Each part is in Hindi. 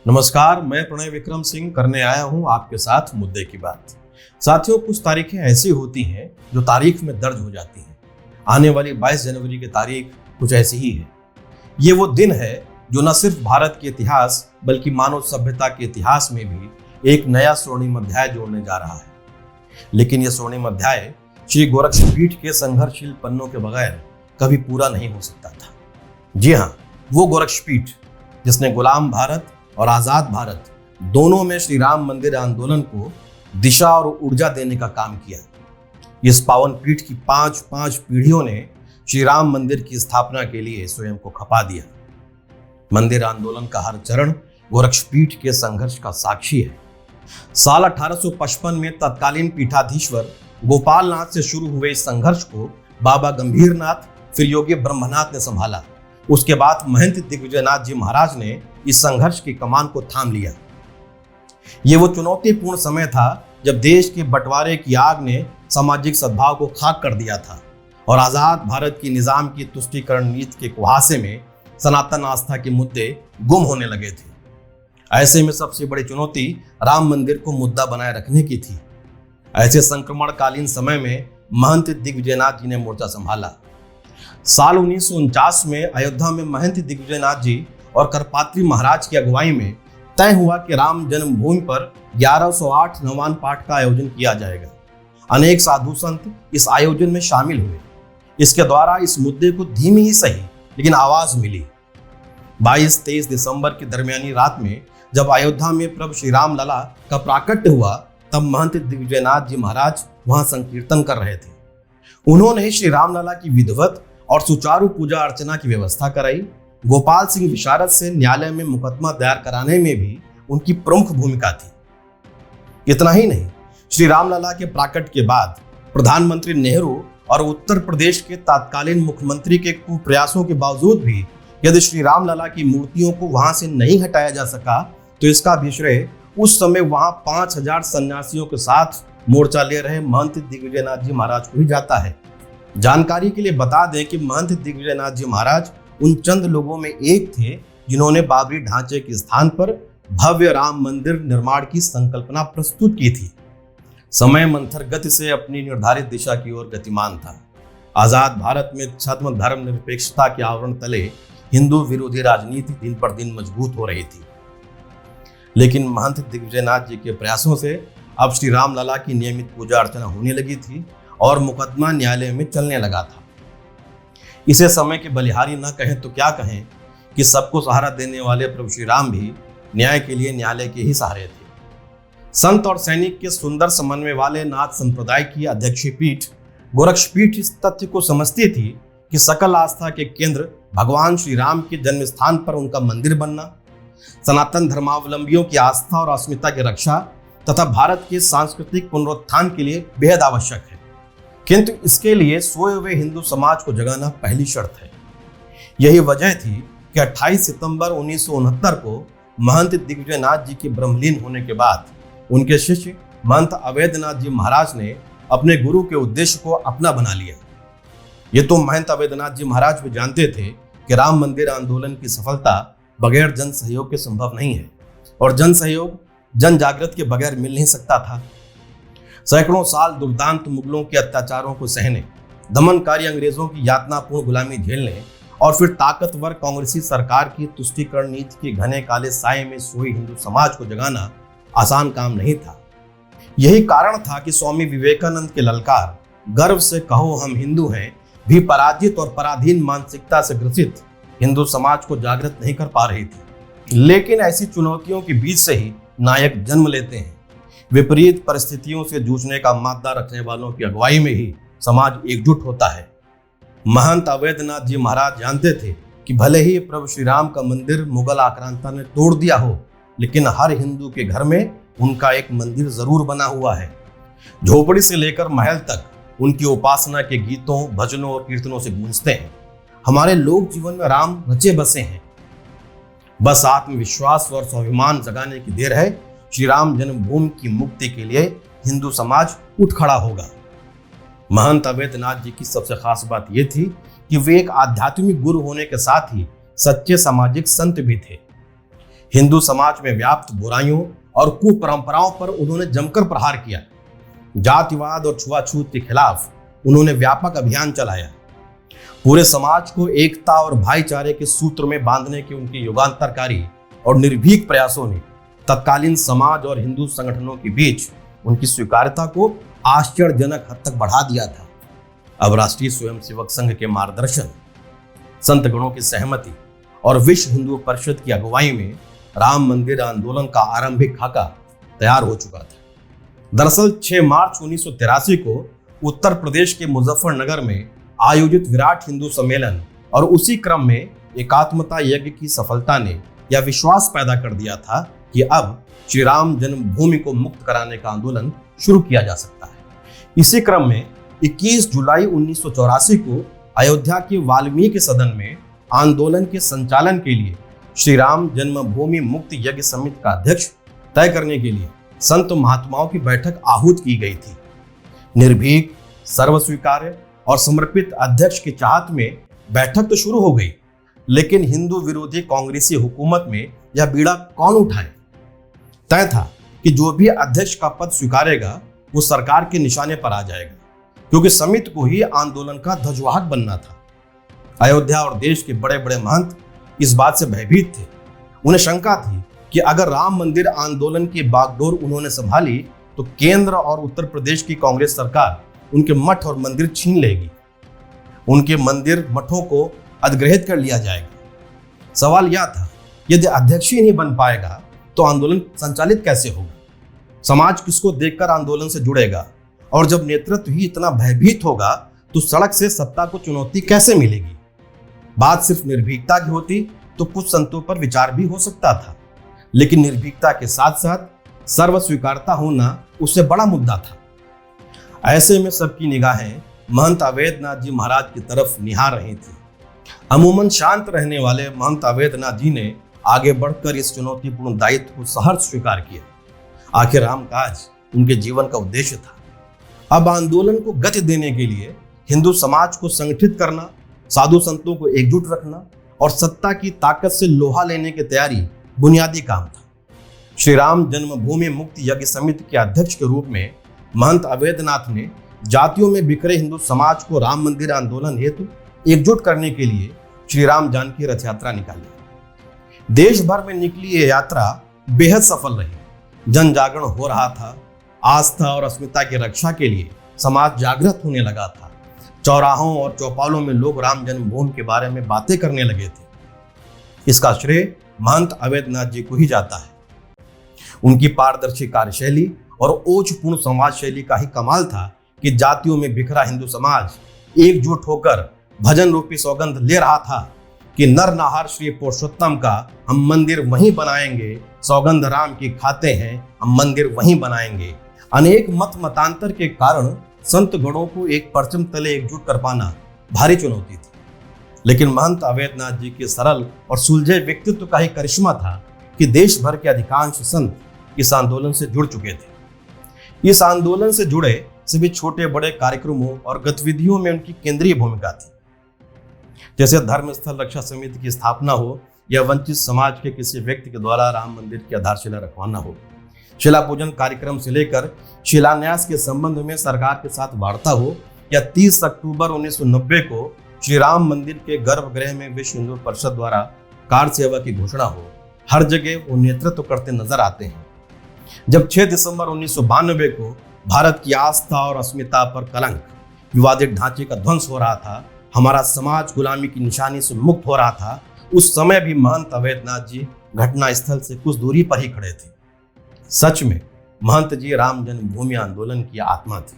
नमस्कार, मैं प्रणय विक्रम सिंह करने आया हूं आपके साथ मुद्दे की बात। साथियों, कुछ तारीखें ऐसी होती हैं जो तारीख में दर्ज हो जाती हैं। आने वाली 22 जनवरी की तारीख कुछ ऐसी ही है। ये वो दिन है जो न सिर्फ भारत के इतिहास बल्कि मानव सभ्यता के इतिहास में भी एक नया स्वर्णिम अध्याय जोड़ने जा रहा है। लेकिन यह स्वर्णिम अध्याय श्री गोरक्षपीठ के संघर्षशील पन्नों के बगैर कभी पूरा नहीं हो सकता था। जी हाँ, वो गोरक्षपीठ जिसने गुलाम भारत और आजाद भारत दोनों में श्री राम मंदिर आंदोलन को दिशा और ऊर्जा देने का काम किया। इस पावन पीठ की पांच पीढ़ियों ने श्री राम मंदिर की स्थापना के लिए स्वयं को खपा दिया। मंदिर आंदोलन का हर चरण गोरक्षपीठ के संघर्ष का साक्षी है। साल 1855 में तत्कालीन पीठाधीश्वर गोपाल नाथ से शुरू हुए इस संघर्ष को बाबा गंभीर नाथ फिर योगी ब्रह्मनाथ ने संभाला। उसके बाद महंत दिग्विजयनाथ जी महाराज ने इस संघर्ष की कमान को थाम लिया। यह वो चुनौतीपूर्ण समय था जब देश के बंटवारे की आग ने सामाजिक सद्भाव को खाक कर दिया था और आजाद भारत की निजाम की तुष्टीकरण नीति के कुहासे में सनातन आस्था के मुद्दे गुम होने लगे थे। ऐसे में सबसे बड़ी चुनौती राम मंदिर को मुद्दा बनाए रखने की थी। ऐसे संक्रमणकालीन समय में महंत दिग्विजयनाथ जी ने मोर्चा संभाला। साल 1949 में अयोध्या में महंत दिग्विजयनाथ जी और करपात्री महाराज की अगुवाई में तय हुआ कि राम जन्मभूमि पर 1108 नवान पाठ का आयोजन किया जाएगा। अनेक साधु संत इस आयोजन में शामिल हुए। इसके द्वारा इस मुद्दे को धीमी ही सही लेकिन आवाज मिली। 22-23 दिसंबर की दरमियानी रात में जब अयोध्या में प्रभु श्री राम लला का प्राकट्य हुआ, तब महंत दिग्विजयनाथ जी महाराज वहां संकीर्तन कर रहे थे। उन्होंने श्री राम लला की विधिवत और सुचारू पूजा अर्चना की व्यवस्था कराई। गोपाल सिंह विशारद से न्यायालय में मुकदमा दायर कराने में भी उनकी प्रमुख भूमिका थी। इतना ही नहीं, श्री रामलला के प्राकट्य के बाद प्रधानमंत्री नेहरू और उत्तर प्रदेश के तत्कालीन मुख्यमंत्री के कुप्रयासों के बावजूद भी यदि श्री रामलला की मूर्तियों को वहां से नहीं हटाया जा सका, तो इसका भी श्रेय उस समय वहां 5000 सन्यासियों के साथ मोर्चा ले रहे महंत दिग्विजयनाथ जी महाराज को ही जाता है। जानकारी के लिए बता दें कि महंत दिग्विजयनाथ जी महाराज उन चंद लोगों में एक थे जिन्होंने बाबरी ढांचे के स्थान पर भव्य राम मंदिर निर्माण की संकल्पना प्रस्तुत की थी। समय मंथर गति से अपनी निर्धारित दिशा की ओर गतिमान था। आजाद भारत में छद्म धर्म निरपेक्षता के आवरण तले हिंदू विरोधी राजनीति दिन पर दिन मजबूत हो रही थी। लेकिन महंत दिग्विजयनाथ जी के प्रयासों से अब श्री राम लला की नियमित पूजा अर्चना होने लगी थी और मुकदमा न्यायालय में चलने लगा था। इसे समय के बलिहारी न कहें तो क्या कहें कि सबको सहारा देने वाले प्रभु श्री राम भी न्याय के लिए न्यायालय के ही सहारे थे। संत और सैनिक के सुंदर समन्वय वाले नाथ संप्रदाय की अध्यक्षीय पीठ गोरक्षपीठ इस तथ्य को समझती थी कि सकल आस्था के केंद्र भगवान श्री राम के जन्म स्थान पर उनका मंदिर बनना सनातन धर्मावलंबियों की आस्था और अस्मिता की रक्षा तथा भारत के सांस्कृतिक पुनरुत्थान के लिए बेहद आवश्यक है। किंतु इसके लिए सोए हुए हिंदू समाज को जगाना पहली शर्त है। यही वजह थी कि 28 सितंबर 1969 को महंत दिग्विजयनाथ जी के ब्रह्मलीन होने के बाद उनके शिष्य महंत अवैधनाथ जी महाराज ने अपने गुरु के उद्देश्य को अपना बना लिया। ये तो महंत अवैधनाथ जी महाराज भी जानते थे कि राम मंदिर आंदोलन की सफलता बगैर जन सहयोग के संभव नहीं है और जन सहयोग जन जागृत के बगैर मिल नहीं सकता था। सैकड़ों साल दुर्दांत मुगलों के अत्याचारों को सहने, दमनकारी अंग्रेजों की यातनापूर्ण गुलामी झेलने और फिर ताकतवर कांग्रेसी सरकार की तुष्टीकरण नीति के घने काले साये में सोए हिंदू समाज को जगाना आसान काम नहीं था। यही कारण था कि स्वामी विवेकानंद के ललकार गर्व से कहो हम हिंदू हैं भी पराजित और पराधीन मानसिकता से ग्रसित हिंदू समाज को जागृत नहीं कर पा रही थी। लेकिन ऐसी चुनौतियों के बीच से ही नायक जन्म लेते हैं। विपरीत परिस्थितियों से जूझने का मादा रखने वालों की अगुवाई में ही समाज एकजुट होता है। महंत अवैधनाथ जी महाराज जानते थे कि भले ही प्रभु श्री राम का मंदिर मुगल आक्रांता ने तोड़ दिया हो, लेकिन हर हिंदू के घर में उनका एक मंदिर जरूर बना हुआ है। झोपड़ी से लेकर महल तक उनकी उपासना के गीतों, भजनों और कीर्तनों से गूंजते हैं। हमारे लोक जीवन में राम रचे बसे हैं। बस आत्मविश्वास और स्वाभिमान जगाने की देर है। श्री राम जन्मभूमि की मुक्ति के लिए हिंदू समाज उठ खड़ा होगा। महंत अवैधनाथ जी की सबसे खास बात यह थी कि वे एक आध्यात्मिक गुरु होने के साथ ही सच्चे सामाजिक संत भी थे। हिंदू समाज में व्याप्त बुराइयों और कुपरंपराओं पर उन्होंने जमकर प्रहार किया। जातिवाद और छुआछूत के खिलाफ उन्होंने व्यापक अभियान चलाया। पूरे समाज को एकता और भाईचारे के सूत्र में बांधने के उनके युगांतरकारी और निर्भीक प्रयासों ने तत्कालीन समाज और हिंदू संगठनों के बीच उनकी स्वीकार्यता को आश्चर्यजनक हद तक बढ़ा दिया था। अब राष्ट्रीय स्वयंसेवक संघ के मार्गदर्शन, संत गणों की सहमति और विश्व हिंदू परिषद की अगुवाई में राम मंदिर आंदोलन का आरंभिक खाका तैयार हो चुका था। दरअसल 6 मार्च 1983 को उत्तर प्रदेश के मुजफ्फरनगर में आयोजित विराट हिंदू सम्मेलन और उसी क्रम में एकात्मता यज्ञ की सफलता ने यह विश्वास पैदा कर दिया था कि अब श्री राम जन्मभूमि को मुक्त कराने का आंदोलन शुरू किया जा सकता है। इसी क्रम में 21 जुलाई 1984 को अयोध्या के वाल्मीकि सदन में आंदोलन के संचालन के लिए श्री राम जन्मभूमि मुक्ति यज्ञ समिति का अध्यक्ष तय करने के लिए संत महात्माओं की बैठक आहूत की गई थी। निर्भीक, सर्वस्वीकार्य और समर्पित अध्यक्ष की चाहत में बैठक तो शुरू हो गई, लेकिन हिंदू विरोधी कांग्रेसी हुकूमत में यह बीड़ा कौन उठाए? तय था कि जो भी अध्यक्ष का पद स्वीकारेगा वो सरकार के निशाने पर आ जाएगा, क्योंकि समिति को ही आंदोलन का ध्वजवाहक बनना था। अयोध्या और देश के बड़े बड़े महंत इस बात से भयभीत थे। उन्हें शंका थी कि अगर राम मंदिर आंदोलन की बागडोर उन्होंने संभाली तो केंद्र और उत्तर प्रदेश की कांग्रेस सरकार उनके मठ और मंदिर छीन लेगी, उनके मंदिर मठों को अधिग्रहित कर लिया जाएगा। सवाल यह था, यदि अध्यक्ष ही नहीं बन पाएगा तो आंदोलन संचालित कैसे होगा? समाज किसको देखकर आंदोलन से जुड़ेगा? और जब नेतृत्व ही इतना भयभीत होगा तो सड़क से सत्ता को चुनौती कैसे मिलेगी? बात सिर्फ निर्भीकता की होती तो कुछ संतों पर विचार भी हो सकता था, लेकिन निर्भीकता के साथ साथ सर्वस्वीकारता होना उससे बड़ा मुद्दा था। ऐसे में सबकी निगाहें महंत अवैधनाथ जी महाराज की तरफ निहार रही थी। अमूमन शांत रहने वाले महंत अवैधनाथ जी ने आगे बढ़कर इस चुनौतीपूर्ण दायित्व को सहर्ष स्वीकार किया। आखिर रामकाज उनके जीवन का उद्देश्य था। अब आंदोलन को गति देने के लिए हिंदू समाज को संगठित करना, साधु संतों को एकजुट रखना और सत्ता की ताकत से लोहा लेने की तैयारी बुनियादी काम था। श्री राम जन्मभूमि मुक्ति यज्ञ समिति के अध्यक्ष के रूप में महंत अवैधनाथ ने जातियों में बिखरे हिंदू समाज को राम मंदिर आंदोलन हेतु एकजुट करने के लिए श्री राम जानकी रथ यात्रा निकाली। देश भर में निकली ये यात्रा बेहद सफल रही। जन जागरण हो रहा था। आस्था और अस्मिता की रक्षा के लिए समाज जागृत होने लगा था। चौराहों और चौपालों में लोग राम जन्मभूमि के बारे में बातें करने लगे थे। इसका श्रेय महंत अवैधनाथ जी को ही जाता है। उनकी पारदर्शी कार्यशैली और ओजपूर्ण समाज शैली का ही कमाल था कि जातियों में बिखरा हिंदू समाज एकजुट होकर भजन रूपी सौगंध ले रहा था कि नर नाहर श्री पुरुषोत्तम का हम मंदिर वहीं बनाएंगे, सौगंध राम की खाते हैं हम मंदिर वहीं बनाएंगे। अनेक मत मतांतर के कारण संत गणों को एक परचम तले एकजुट कर पाना भारी चुनौती थी, लेकिन महंत अवैधनाथ जी के सरल और सुलझे व्यक्तित्व का ही करिश्मा था कि देश भर के अधिकांश संत इस आंदोलन से जुड़ चुके थे। इस आंदोलन से जुड़े सभी छोटे बड़े कार्यक्रमों और गतिविधियों में उनकी केंद्रीय भूमिका थी, जैसे धर्म स्थल रक्षा समिति की स्थापना हो या वंचित समाज के किसी व्यक्ति के द्वारा राम मंदिर की आधारशिला रखवाना हो, शिला पूजन कार्यक्रम से लेकर शिलान्यास के संबंध में सरकार के साथ वार्ता हो, या 30 अक्टूबर 1990 को श्री राम मंदिर के गर्भगृह में विश्व हिंदू परिषद द्वारा कार सेवा की घोषणा हो, हर जगह वो नेतृत्व करते नजर आते हैं। जब 6 दिसंबर 1992 को भारत की आस्था और अस्मिता पर कलंक, विवादित ढांचे का ध्वंस हो रहा था, हमारा समाज गुलामी की निशानी से मुक्त हो रहा था, उस समय भी महंत अवैधनाथ जी घटना स्थल से कुछ दूरी पर ही खड़े थे। सच में महंत जी राम जन्मभूमि आंदोलन की आत्मा थी।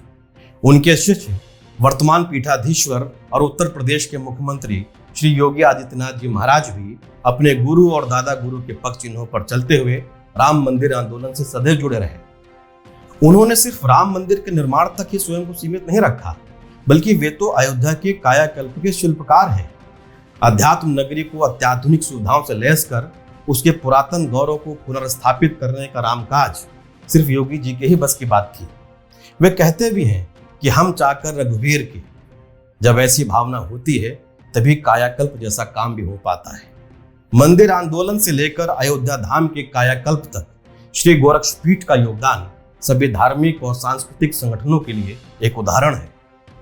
उनके शिष्य वर्तमान पीठाधीश्वर और उत्तर प्रदेश के मुख्यमंत्री श्री योगी आदित्यनाथ जी महाराज भी अपने गुरु और दादा गुरु के पक्ष चिन्हों पर चलते हुए राम मंदिर आंदोलन से सदैव जुड़े रहे। उन्होंने सिर्फ राम मंदिर के निर्माण तक ही स्वयं को सीमित नहीं रखा, बल्कि वे तो अयोध्या के कायाकल्प के शिल्पकार हैं। अध्यात्म नगरी को अत्याधुनिक सुविधाओं से लैस कर उसके पुरातन गौरव को पुनर्स्थापित करने का रामकाज सिर्फ योगी जी के ही बस की बात थी। वे कहते भी हैं कि हम चाहकर रघुवीर के, जब ऐसी भावना होती है तभी कायाकल्प जैसा काम भी हो पाता है। मंदिर आंदोलन से लेकर अयोध्या धाम के कायाकल्प तक श्री गोरक्षपीठ का योगदान सभी धार्मिक और सांस्कृतिक संगठनों के लिए एक उदाहरण है।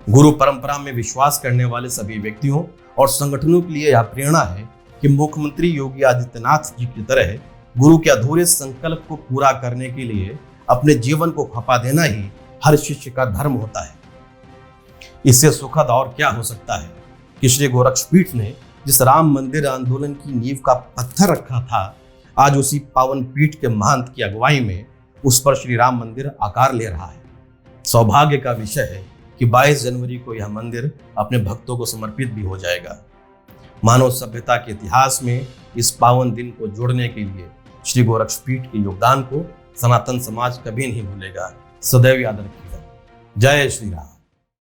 गुरु परंपरा में विश्वास करने वाले सभी व्यक्तियों और संगठनों के लिए यह प्रेरणा है कि मुख्यमंत्री योगी आदित्यनाथ जी की तरह गुरु के अधूरे संकल्प को पूरा करने के लिए अपने जीवन को खपा देना ही हर शिष्य का धर्म होता है। इससे सुखद और क्या हो सकता है कि श्री गोरक्षपीठ ने जिस राम मंदिर आंदोलन की नींव का पत्थर रखा था, आज उसी पावन पीठ के महंत की अगुवाई में उस पर श्री राम मंदिर आकार ले रहा है। सौभाग्य का विषय है कि 22 जनवरी को यह मंदिर अपने भक्तों को समर्पित भी हो जाएगा। मानव सभ्यता के इतिहास में इस पावन दिन को जोड़ने के लिए श्री गोरक्षपीठ के योगदान को सनातन समाज कभी नहीं भूलेगा। सदैव याद रखिएगा। जय श्री राम।